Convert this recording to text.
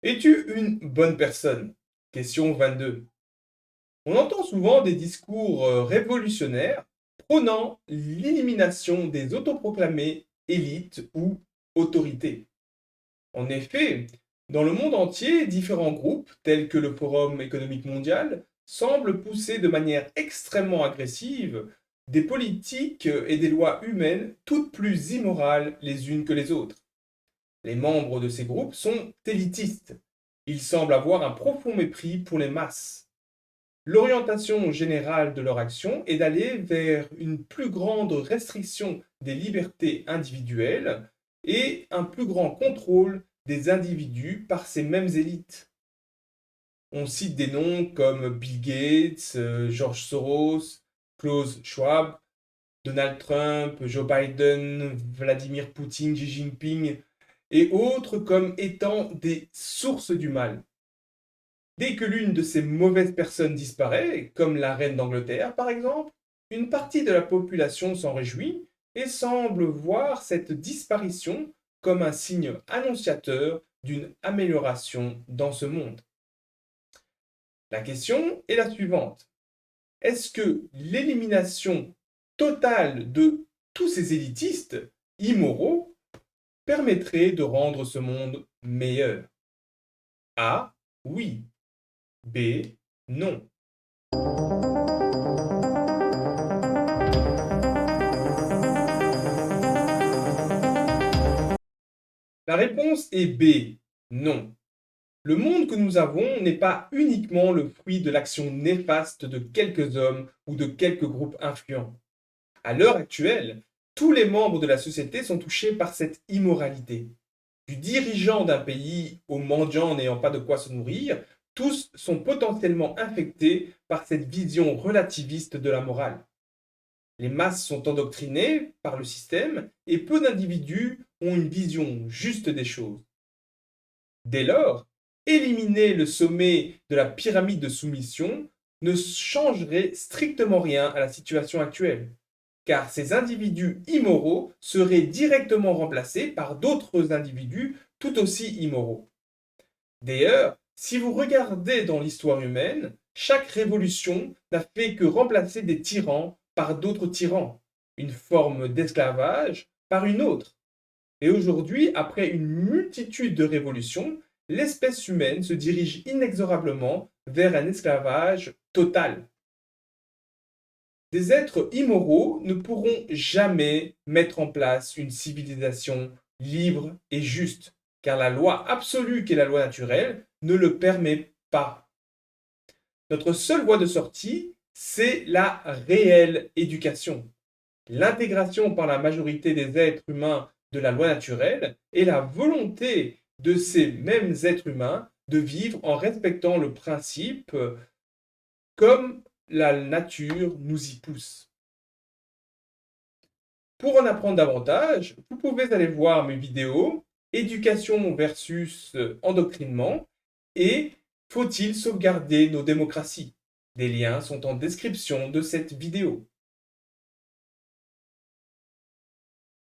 Es-tu une bonne personne? Question 22. On entend souvent des discours révolutionnaires prônant l'élimination des autoproclamées élites ou autorités. En effet, dans le monde entier, différents groupes, tels que le Forum économique mondial, semblent pousser de manière extrêmement agressive des politiques et des lois humaines toutes plus immorales les unes que les autres. Les membres de ces groupes sont élitistes. Ils semblent avoir un profond mépris pour les masses. L'orientation générale de leur action est d'aller vers une plus grande restriction des libertés individuelles et un plus grand contrôle des individus par ces mêmes élites. On cite des noms comme Bill Gates, George Soros, Klaus Schwab, Donald Trump, Joe Biden, Vladimir Poutine, Xi Jinping et autres comme étant des sources du mal. Dès que l'une de ces mauvaises personnes disparaît, comme la reine d'Angleterre par exemple, une partie de la population s'en réjouit et semble voir cette disparition comme un signe annonciateur d'une amélioration dans ce monde. La question est la suivante. Est-ce que l'élimination totale de tous ces élitistes immoraux permettrait de rendre ce monde meilleur? A. Oui. B. Non. La réponse est B. Non. Le monde que nous avons n'est pas uniquement le fruit de l'action néfaste de quelques hommes ou de quelques groupes influents. À l'heure actuelle, tous les membres de la société sont touchés par cette immoralité. Du dirigeant d'un pays au mendiant n'ayant pas de quoi se nourrir, tous sont potentiellement infectés par cette vision relativiste de la morale. Les masses sont endoctrinées par le système et peu d'individus ont une vision juste des choses. Dès lors, éliminer le sommet de la pyramide de soumission ne changerait strictement rien à la situation actuelle, car ces individus immoraux seraient directement remplacés par d'autres individus tout aussi immoraux. D'ailleurs, si vous regardez dans l'histoire humaine, chaque révolution n'a fait que remplacer des tyrans par d'autres tyrans, une forme d'esclavage par une autre. Et aujourd'hui, après une multitude de révolutions, l'espèce humaine se dirige inexorablement vers un esclavage total. Des êtres immoraux ne pourront jamais mettre en place une civilisation libre et juste, car la loi absolue qu'est la loi naturelle ne le permet pas. Notre seule voie de sortie, c'est la réelle éducation. L'intégration par la majorité des êtres humains de la loi naturelle et la volonté de ces mêmes êtres humains de vivre en respectant le principe comme la nature nous y pousse. Pour en apprendre davantage, vous pouvez aller voir mes vidéos éducation versus endoctrinement et faut-il sauvegarder nos démocraties? Des liens sont en description de cette vidéo.